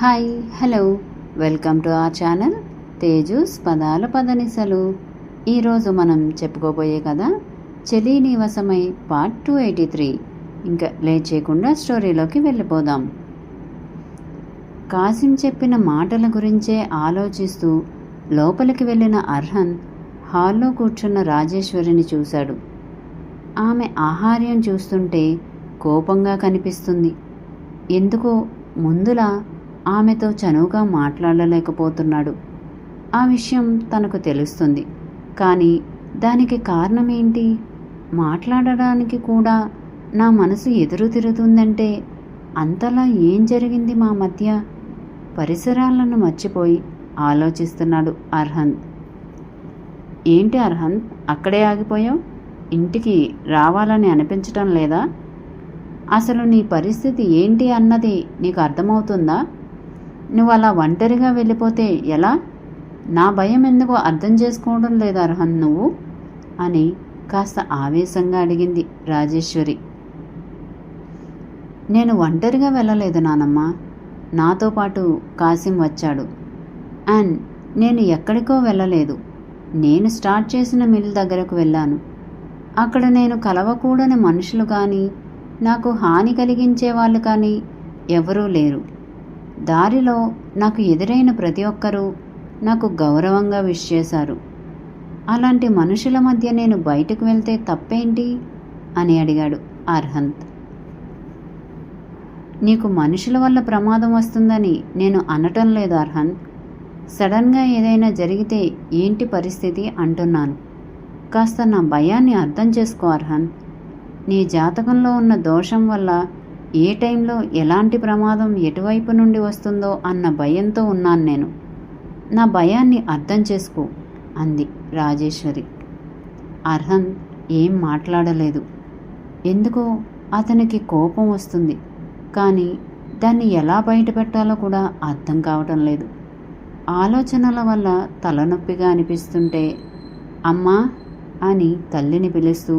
Hi hello welcome to our channel Teju's పదాల పదనిసలు. ఈరోజు మనం చెప్పుకోబోయే కథ చెలి నివసమై పార్ట్ 283. ఇంకా లేట్ చేయకుండా స్టోరీలోకి వెళ్ళిపోదాం. కాసిం చెప్పిన మాటల గురించే ఆలోచిస్తూ లోపలికి వెళ్ళిన అర్హన్ హాల్లో కూర్చున్న రాజేశ్వరిని చూశాడు. ఆమె ఆహార్యం చూస్తుంటే కోపంగా కనిపిస్తుంది. ఎందుకో ముందులా ఆమెతో చనువుగా మాట్లాడలేకపోతున్నాడు. ఆ విషయం తనకు తెలుస్తుంది, కానీ దానికి కారణమేంటి? మాట్లాడడానికి కూడా నా మనసు ఎదురు తిరుగుతుందంటే అంతలా ఏం జరిగింది మా మధ్య? పరిసరాలను మర్చిపోయి ఆలోచిస్తున్నాడు అర్హన్. ఏంటి అర్హన్, అక్కడే ఆగిపోయావు? ఇంటికి రావాలని అనిపించటం లేదా? అసలు నీ పరిస్థితి ఏంటి అన్నది నీకు అర్థమవుతుందా? నువ్వు అలా ఒంటరిగా వెళ్ళిపోతే ఎలా? నా భయం ఎందుకో అర్థం చేసుకోవడం లేదు అర్హన్ నువ్వు అని కాస్త ఆవేశంగా అడిగింది రాజేశ్వరి. నేను ఒంటరిగా వెళ్ళలేదు నానమ్మ, నాతో పాటు కాసిం వచ్చాడు. అండ్ నేను ఎక్కడికో వెళ్ళలేదు. నేను స్టార్ట్ చేసిన మిల్ దగ్గరకు వెళ్ళాను. అక్కడ నేను కలవకూడని మనుషులు కానీ నాకు హాని కలిగించే వాళ్ళు కానీ ఎవరూ లేరు. దారిలో నాకు ఎదురైన ప్రతి ఒక్కరూ నాకు గౌరవంగా విష్ చేశారు. అలాంటి మనుషుల మధ్య నేను బయటకు వెళ్తే తప్పేంటి అని అడిగాడు అర్హంత్. నీకు మనుషుల వల్ల ప్రమాదం వస్తుందని నేను అనటం లేదు అర్హంత్. సడన్గా ఏదైనా జరిగితే ఏంటి పరిస్థితి అంటున్నాను. కాస్త నా భయాన్ని అర్థం చేసుకో అర్హంత్. నీ జాతకంలో ఉన్న దోషం వల్ల ఏ టైంలో ఎలాంటి ప్రమాదం ఎటువైపు నుండి వస్తుందో అన్న భయంతో ఉన్నాను నేను. నా భయాన్ని అర్థం చేసుకో అంది రాజేశ్వరి. అర్హన్ ఏం మాట్లాడలేదు. ఎందుకో అతనికి కోపం వస్తుంది, కానీ దాన్ని ఎలా బయటపెట్టాలో కూడా అర్థం కావటం లేదు. ఆలోచనల వల్ల తలనొప్పిగా అనిపిస్తుంటే అమ్మా అని తల్లిని పిలుస్తూ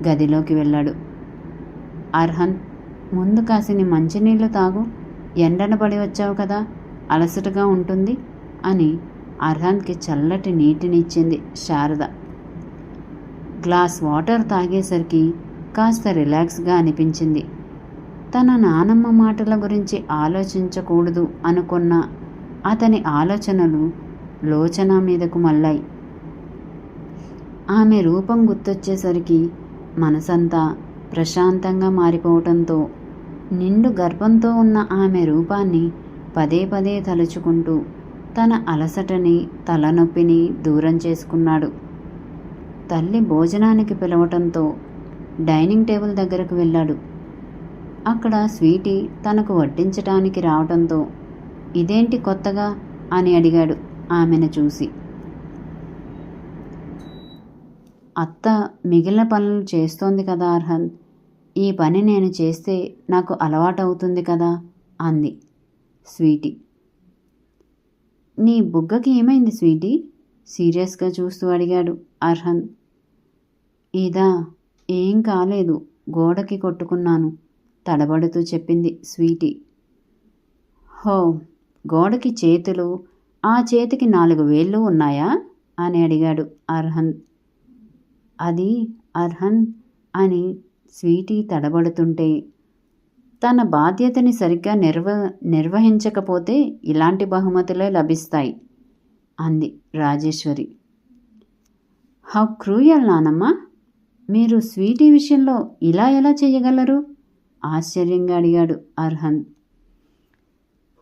గదిలోకి వెళ్ళాడు. అర్హన్, ముందు కాసిని మంచినీళ్ళు తాగు, ఎండన పడి వచ్చావు కదా, అలసటగా ఉంటుంది అని అర్హన్కి చల్లటి నీటినిచ్చింది శారద. గ్లాస్ వాటర్ తాగేసరికి కాస్త రిలాక్స్గా అనిపించింది. తన నానమ్మ మాటల గురించి ఆలోచించకూడదు అనుకున్న అతని ఆలోచనలు లోచన మీదకు మళ్ళాయి. ఆమె రూపం గుర్తొచ్చేసరికి మనసంతా ప్రశాంతంగా మారిపోవటంతో నిండు గర్భంతో ఉన్న ఆమె రూపాన్ని పదే పదే తలుచుకుంటూ తన అలసటని తలనొప్పిని దూరం చేసుకున్నాడు. తల్లి భోజనానికి పిలవటంతో డైనింగ్ టేబుల్ దగ్గరకు వెళ్ళాడు. అక్కడ స్వీటీ తనకు వడ్డించటానికి రావటంతో ఇదేంటి కొత్తగా అని అడిగాడు ఆమెను చూసి. అత్త మిగిలిన పనులు చేస్తోంది కదా అర్హన్, ఈ పని నేను చేస్తే నాకు అలవాటవుతుంది కదా అంది స్వీటీ. నీ బుగ్గకి ఏమైంది స్వీటీ? సీరియస్గా చూస్తూ అడిగాడు అర్హన్. ఇదా, ఏం కాలేదు, గోడకి కొట్టుకున్నాను తడబడుతూ చెప్పింది స్వీటీ. హో, గోడకి చేతులు, ఆ చేతికి 4 వేళ్ళు ఉన్నాయా అని అడిగాడు అర్హన్. అది అర్హన్ అని స్వీటీ తడబడుతుంటే తన బాధ్యతని సరిగ్గా నిర్వహించకపోతే ఇలాంటి బహుమతులే లభిస్తాయి అంది రాజేశ్వరి. హౌ క్రూయల్ నానమ్మ, మీరు స్వీటీ విషయంలో ఇలా ఎలా చేయగలరు ఆశ్చర్యంగా అడిగాడు అర్హన్.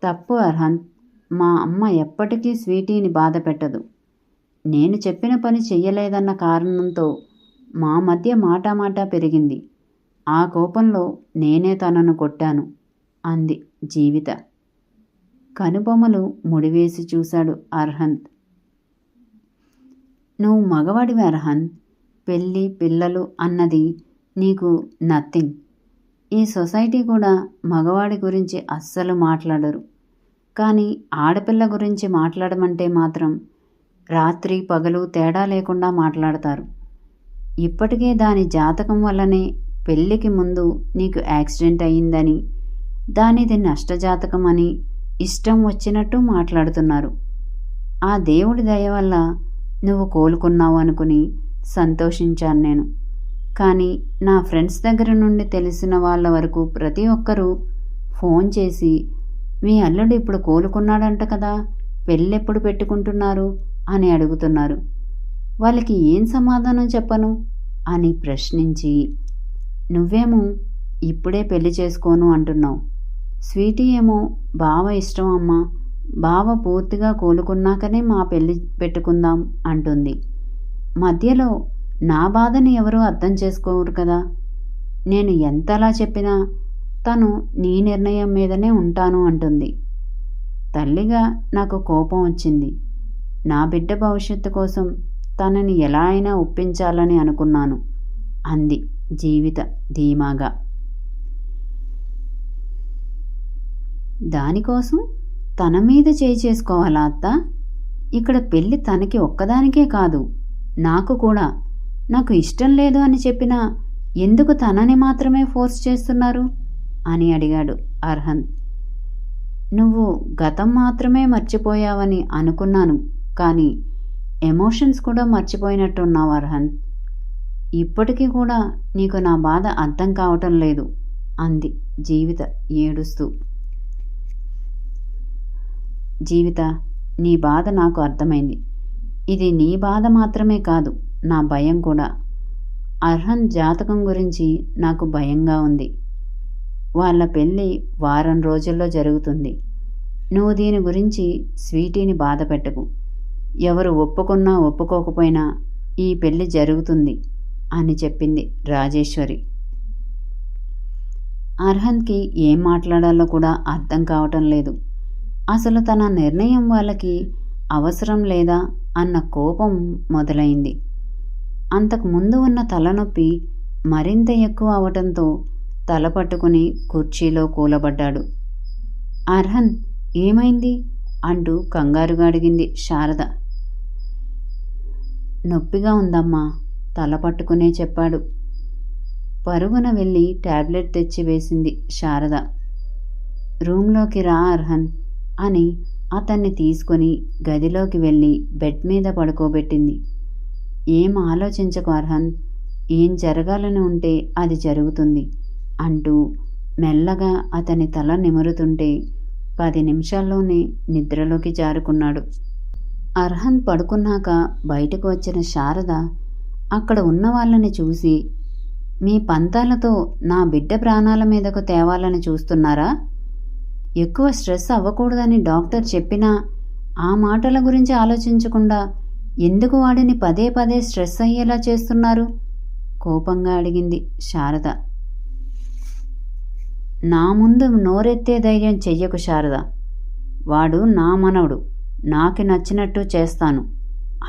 తప్పు అర్హన్, మా అమ్మ ఎప్పటికీ స్వీటీని బాధ పెట్టదు. నేను చెప్పిన పని చెయ్యలేదన్న కారణంతో మా మధ్య మాటా పెరిగింది. ఆ కోపంలో నేనే తనను కొట్టాను అంది జీవిత. కనుబొమ్మలు ముడివేసి చూశాడు అర్హంత్. నువ్వు మగవాడివి అర్హంత్, పెళ్ళి పిల్లలు అన్నది నీకు నథింగ్. ఈ సొసైటీ కూడా మగవాడి గురించి అస్సలు మాట్లాడరు, కానీ ఆడపిల్ల గురించి మాట్లాడమంటే మాత్రం రాత్రి పగలు తేడా లేకుండా మాట్లాడతారు. ఇప్పటికే దాని జాతకం వల్లనే పెళ్ళికి ముందు నీకు యాక్సిడెంట్ అయ్యిందని, దానిది నష్టజాతకం అని ఇష్టం వచ్చినట్టు మాట్లాడుతున్నారు. ఆ దేవుడి దయ వల్ల నువ్వు కోలుకున్నావు అనుకుని సంతోషించాను నేను. కానీ నా ఫ్రెండ్స్ దగ్గర నుండి తెలిసిన వాళ్ళ వరకు ప్రతి ఒక్కరూ ఫోన్ చేసి మీ అల్లుడు ఇప్పుడు కోలుకున్నాడంట కదా, పెళ్ళెప్పుడు పెట్టుకుంటున్నారు అని అడుగుతున్నారు. వాళ్ళకి ఏం సమాధానం చెప్పను అని ప్రశ్నించి, నువ్వేమో ఇప్పుడే పెళ్లి చేసుకోను అంటున్నావు, స్వీటీ ఏమో బావ ఇష్టం అమ్మా, బావ పూర్తిగా కోలుకున్నాకనే మా పెళ్లి పెట్టుకుందాం అంటుంది. మధ్యలో నా బాధని ఎవరూ అర్థం చేసుకోరు కదా. నేను ఎంతలా చెప్పినా తను నీ నిర్ణయం మీదనే ఉంటాను అంటుంది. తల్లిగా నాకు కోపం వచ్చింది. నా బిడ్డ భవిష్యత్తు కోసం తనని ఎలా అయినా ఒప్పించాలని అనుకున్నాను అంది జీవిత ధీమాగా. దానికోసం తన మీద చేయి చేసుకోవాలా అత్త? ఇక్కడ పెళ్ళి తనకి ఒక్కదానికే కాదు, నాకు కూడా. నాకు ఇష్టం లేదు అని చెప్పినా ఎందుకు తనని మాత్రమే ఫోర్స్ చేస్తున్నారు అని అడిగాడు అర్హన్. నువ్వు గతం మాత్రమే మర్చిపోయావని అనుకున్నాను, కానీ ఎమోషన్స్ కూడా మర్చిపోయినట్టున్నావు అర్హన్. ఇప్పటికీ కూడా నీకు నా బాధ అర్థం కావటం లేదు అంది జీవిత ఏడుస్తూ. జీవిత, నీ బాధ నాకు అర్థమైంది. ఇది నీ బాధ మాత్రమే కాదు, నా భయం కూడా. అర్హన్ జాతకం గురించి నాకు భయంగా ఉంది. వాళ్ళ పెళ్ళి వారం రోజుల్లో జరుగుతుంది. నువ్వు దీని గురించి స్వీటీని బాధ పెట్టకు. ఎవరు ఒప్పుకున్నా ఒప్పుకోకపోయినా ఈ పెళ్ళి జరుగుతుంది అని చెప్పింది రాజేశ్వరి. అర్హన్కి ఏం మాట్లాడాలో కూడా అర్థం కావటం లేదు. అసలు తన నిర్ణయం వాళ్ళకి అవసరం లేదా అన్న కోపం మొదలైంది. అంతకు ముందు ఉన్న తలనొప్పి మరింత ఎక్కువ అవటంతో తల పట్టుకుని కుర్చీలో కూలబడ్డాడు. అర్హన్, ఏమైంది అంటూ కంగారుగా అడిగింది శారద. నొప్పిగా ఉందమ్మా, తల పట్టుకునే చెప్పాడు. పరుగున వెళ్ళి టాబ్లెట్ తెచ్చి వేసింది శారద. రూంలోకి రా అర్హన్ అని అతన్ని తీసుకొని గదిలోకి వెళ్ళి బెడ్ మీద పడుకోబెట్టింది. ఏం ఆలోచించకు అర్హన్, ఏం జరగాలని ఉంటే అది జరుగుతుంది అంటూ మెల్లగా అతని తల నిమురుతుంటే 10 నిమిషాల్లోనే నిద్రలోకి జారుకున్నాడు. అర్హన్ పడుకున్నాక బయటకు వచ్చిన శారద అక్కడ ఉన్న వాళ్ళని చూసి, మీ పంతాలతో నా బిడ్డ ప్రాణాల మీదకు తేవాలని చూస్తున్నారా? ఎక్కువ స్ట్రెస్ అవ్వకూడదని డాక్టర్ చెప్పినా ఆ మాటల గురించి ఆలోచించకుండా ఎందుకు వాడిని పదే పదే స్ట్రెస్ అయ్యేలా చేస్తున్నారు? కోపంగా అడిగింది శారద. నా ముందు నోరెత్తే ధైర్యం చెయ్యకు శారద. వాడు నా మనవడు, నాకు నచ్చినట్టు చేస్తాను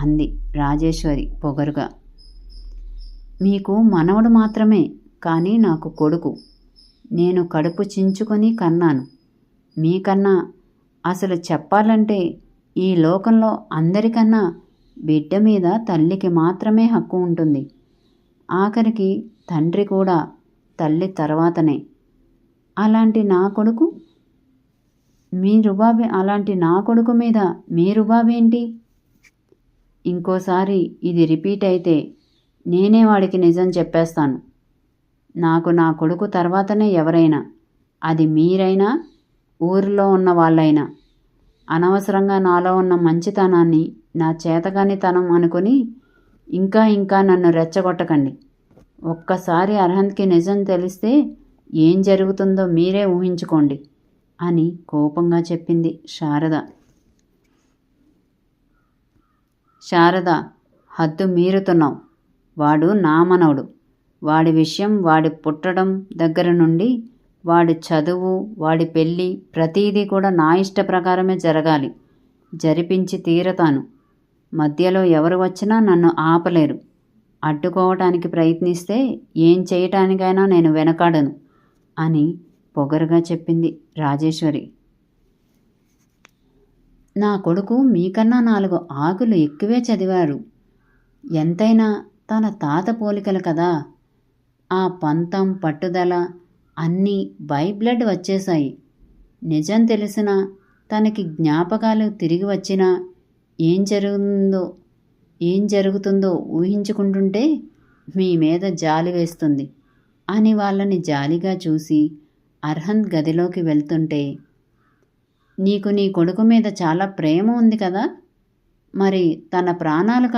అంది రాజేశ్వరి పొగరుగా. మీకు మనవడు మాత్రమే, కానీ నాకు కొడుకు. నేను కడుపు చించుకొని కన్నాను. మీకన్నా, అసలు చెప్పాలంటే ఈ లోకంలో అందరికన్నా బిడ్డ మీద తల్లికి మాత్రమే హక్కు ఉంటుంది. ఆఖరికి తండ్రి కూడా తల్లి తర్వాతనే. అలాంటి నా కొడుకు మీద మీ రుబాబేంటి? ఇంకోసారి ఇది రిపీట్ అయితే నేనే వాడికి నిజం చెప్పేస్తాను. నాకు నా కొడుకు తర్వాతనే ఎవరైనా, అది మీరైనా ఊరిలో ఉన్న వాళ్ళైనా. అనవసరంగా నాలో ఉన్న మంచితనాన్ని నా చేతగానితనం అనుకుని ఇంకా నన్ను రెచ్చగొట్టకండి. ఒక్కసారి అర్హన్కి నిజం తెలిస్తే ఏం జరుగుతుందో మీరే ఊహించుకోండి అని కోపంగా చెప్పింది శారద. శారద, హద్దు మీరుతున్నావు. వాడు నా మనవడు. వాడి విషయం, వాడి పుట్టడం దగ్గర నుండి వాడి చదువు, వాడి పెళ్ళి, ప్రతీదీ కూడా నా ఇష్ట ప్రకారమే జరగాలి. జరిపించి తీరతాను. మధ్యలో ఎవరు వచ్చినా నన్ను ఆపలేరు. అడ్డుకోవటానికి ప్రయత్నిస్తే ఏం చేయటానికైనా నేను వెనకాడను అని పొగరుగా చెప్పింది రాజేశ్వరి. నా కొడుకు మీకన్నా 4 ఆకులు ఎక్కువే చదివారు. ఎంతైనా తన తాత పోలికలు కదా. ఆ పంతం, పట్టుదల అన్నీ బై బ్లడ్ వచ్చేశాయి. నిజం తెలిసినా తనకి జ్ఞాపకాలు తిరిగి వచ్చినా ఏం జరుగుతుందో ఏం జరుగుతుందో ఊహించుకుంటుంటే మీ మీద జాలి వేస్తుంది అని వాళ్ళని జాలిగా చూసి అర్హంత్ గదిలోకి వెళ్తుంటే, నీకు నీ కొడుకు మీద చాలా ప్రేమ ఉంది కదా, మరి తన ప్రాణాలు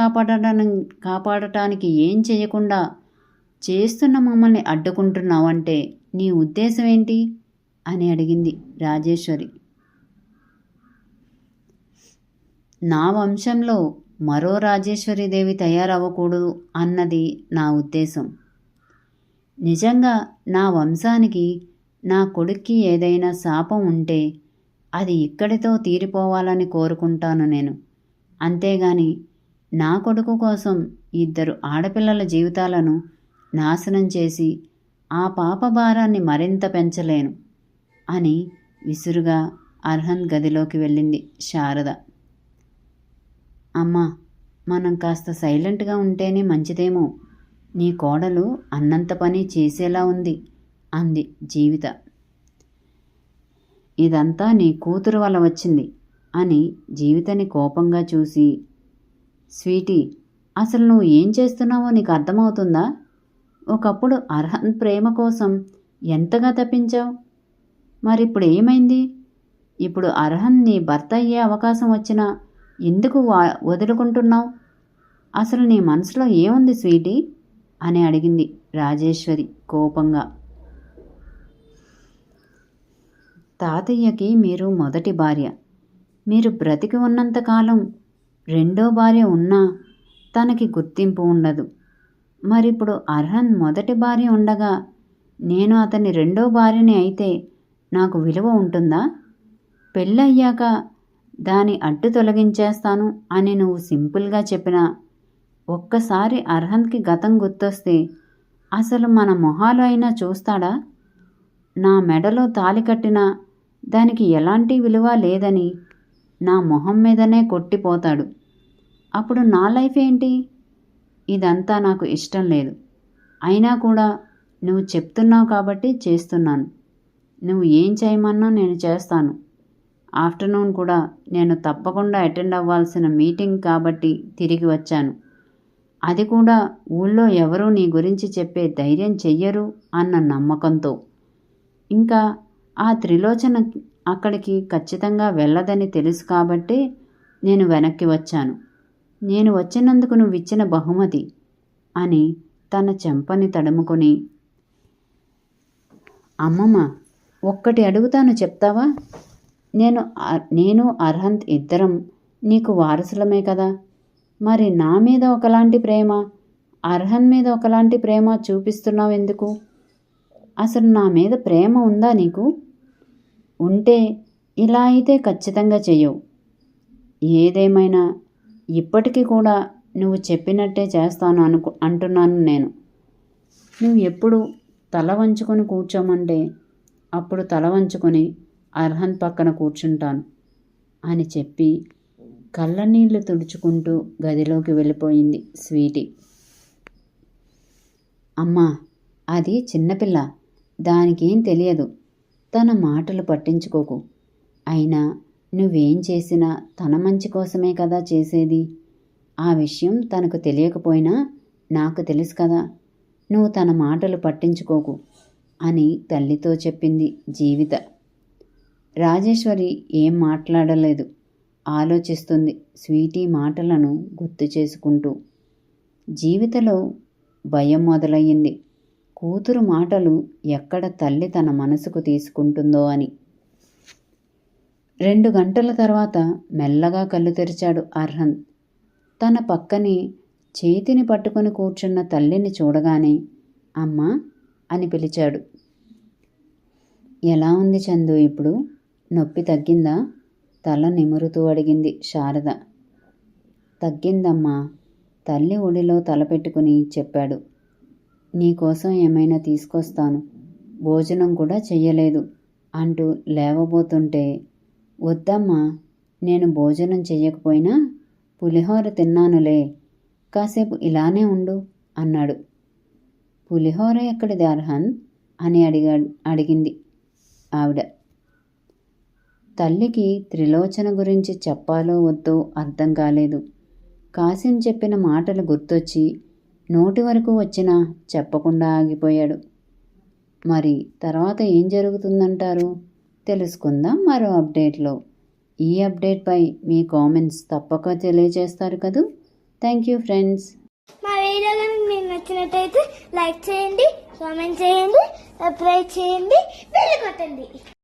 కాపాడటానికి ఏం చేయకుండా చేస్తున్న మమ్మల్ని అడ్డుకుంటున్నావంటే నీ ఉద్దేశం ఏంటి అని అడిగింది రాజేశ్వరి. నా వంశంలో మరో రాజేశ్వరీదేవి తయారవ్వకూడదు అన్నది నా ఉద్దేశం. నిజంగా నా వంశానికి, నా కొడుక్కి ఏదైనా శాపం ఉంటే అది ఇక్కడితో తీరిపోవాలని కోరుకుంటాను నేను. అంతేగాని నా కొడుకు కోసం 2 ఆడపిల్లల జీవితాలను నాశనం చేసి ఆ పాప భారాన్ని మరింత పెంచలేను అని విసురుగా అర్హంత్ గదిలోకి వెళ్ళింది శారద. అమ్మా, మనం కాస్త సైలెంట్గా ఉంటేనే మంచిదేమో, నీ కోడలు అన్నంత పని చేసేలా ఉంది అంది జీవిత. ఇదంతా నీ కూతురు వల్ల వచ్చింది అని జీవితని కోపంగా చూసి, స్వీటీ, అసలు నువ్వు ఏం చేస్తున్నావో నీకు అర్థమవుతుందా? ఒకప్పుడు అర్హంత్ ప్రేమ కోసం ఎంతగా తప్పించావు, మరిప్పుడు ఏమైంది? ఇప్పుడు అర్హంత్ నీ భర్త అయ్యే అవకాశం వచ్చినా ఎందుకు వదులుకుంటున్నావు? అసలు నీ మనసులో ఏముంది స్వీటీ అని అడిగింది రాజేశ్వరి కోపంగా. తాతయ్యకి మీరు మొదటి భార్య. మీరు బ్రతికి ఉన్నంతకాలం రెండో భార్య ఉన్నా తనకి గుర్తింపు ఉండదు. మరిప్పుడు అర్హంత్ మొదటి భార్య ఉండగా నేను అతని రెండో భార్యని అయితే నాకు విలువ ఉంటుందా? పెళ్ళయ్యాక దాని అడ్డు తొలగించేస్తాను అని నువ్వు సింపుల్గా చెప్పినా ఒక్కసారి అర్హంత్కి గతం గుర్తొస్తే అసలు మన మొహాలు అయినా చూస్తాడా? నా మెడలో తాళి కట్టినా దానికి ఎలాంటి విలువ లేదని నా మొహం మీదనే కొట్టిపోతాడు. అప్పుడు నా లైఫ్ ఏంటి? ఇదంతా నాకు ఇష్టం లేదు. అయినా కూడా నువ్వు చెప్తున్నావు కాబట్టి చేస్తున్నాను. నువ్వు ఏం చేయమన్నా నేను చేస్తాను. ఆఫ్టర్నూన్ కూడా నేను తప్పకుండా అటెండ్ అవ్వాల్సిన మీటింగ్ కాబట్టి తిరిగి వచ్చాను. అది కూడా ఊళ్ళో ఎవరూ నీ గురించి చెప్పే ధైర్యం చెయ్యరు అన్న నమ్మకంతో. ఇంకా ఆ త్రిలోచన అక్కడికి ఖచ్చితంగా వెళ్ళదని తెలుసు కాబట్టి నేను వెనక్కి వచ్చాను. నేను వచ్చినందుకు నువ్విచ్చిన బహుమతి అని తన చెంపని తడుముకొని, అమ్మమ్మ, ఒక్కటి అడుగుతాను చెప్తావా? నేను అర్హంత్ ఇద్దరం నీకు వారసులమే కదా. మరి నా మీద ఒకలాంటి ప్రేమ, అర్హంత్ మీద ఒకలాంటి ప్రేమ చూపిస్తున్నావు ఎందుకు? అసలు నా మీద ప్రేమ ఉందా నీకు? ఉంటే ఇలా అయితే ఖచ్చితంగా చెయ్యవు. ఏదేమైనా ఇప్పటికీ కూడా నువ్వు చెప్పినట్టే చేస్తాను అంటున్నాను నేను. నువ్వు ఎప్పుడు తల వంచుకొని కూర్చోమంటే అప్పుడు తల వంచుకొని అర్హంత్ పక్కన కూర్చుంటాను అని చెప్పి కళ్ళనీళ్లు తుడుచుకుంటూ గదిలోకి వెళ్ళిపోయింది స్వీటీ. అమ్మా, అది చిన్నపిల్ల, దానికేం తెలియదు. తన మాటలు పట్టించుకోకు. అయినా నువ్వేం చేసినా తన మంచి కోసమే కదా చేసేది. ఆ విషయం తనకు తెలియకపోయినా నాకు తెలుసు కదా. నువ్వు తన మాటలు పట్టించుకోకు అని తల్లితో చెప్పింది జీవిత. రాజేశ్వరి ఏం మాట్లాడలేదు, ఆలోచిస్తుంది స్వీటీ మాటలను గుర్తు చేసుకుంటూ. జీవితలో భయం మొదలయ్యింది. కూతురు మాటలు ఎక్కడ తల్లి తన మనసుకు తీసుకుంటుందో అని. 2 గంటల తర్వాత మెల్లగా కళ్ళు తెరిచాడు అర్హంత్. తన పక్కనే చేతిని పట్టుకొని కూర్చున్న తల్లిని చూడగానే అమ్మా అని పిలిచాడు. ఎలా ఉంది చందు ఇప్పుడు? నొప్పి తగ్గిందా? తల నిమురుతూ అడిగింది శారద. తగ్గిందమ్మా, తల్లి ఒడిలో తలపెట్టుకుని చెప్పాడు. నీకోసం ఏమైనా తీసుకొస్తాను, భోజనం కూడా చెయ్యలేదు అంటూ లేవబోతుంటే, వద్దమ్మా, నేను భోజనం చెయ్యకపోయినా పులిహోర తిన్నానులే, కాసేపు ఇలానే ఉండు అన్నాడు. పులిహోర ఎక్కడిది అర్హంత్ అని అడిగింది ఆవిడ. తల్లికి త్రిలోచన గురించి చెప్పాలో వద్దో అర్థం కాలేదు. కాసిం చెప్పిన మాటలు గుర్తొచ్చి నోటి వరకు వచ్చినా చెప్పకుండా ఆగిపోయాడు. మరి తర్వాత ఏం జరుగుతుందంటారు? తెలుసుకుందాం మరో అప్డేట్లో. ఈ అప్డేట్పై మీ కామెంట్స్ తప్పక తెలియజేస్తారు కదూ. Thank you friends. మా వీడియో కనుక మీకు నచ్చినట్టయితే లైక్ చేయండి, కామెంట్ చేయండి, సబ్స్క్రైబ్ చేయండి, బెల్ కొట్టండి.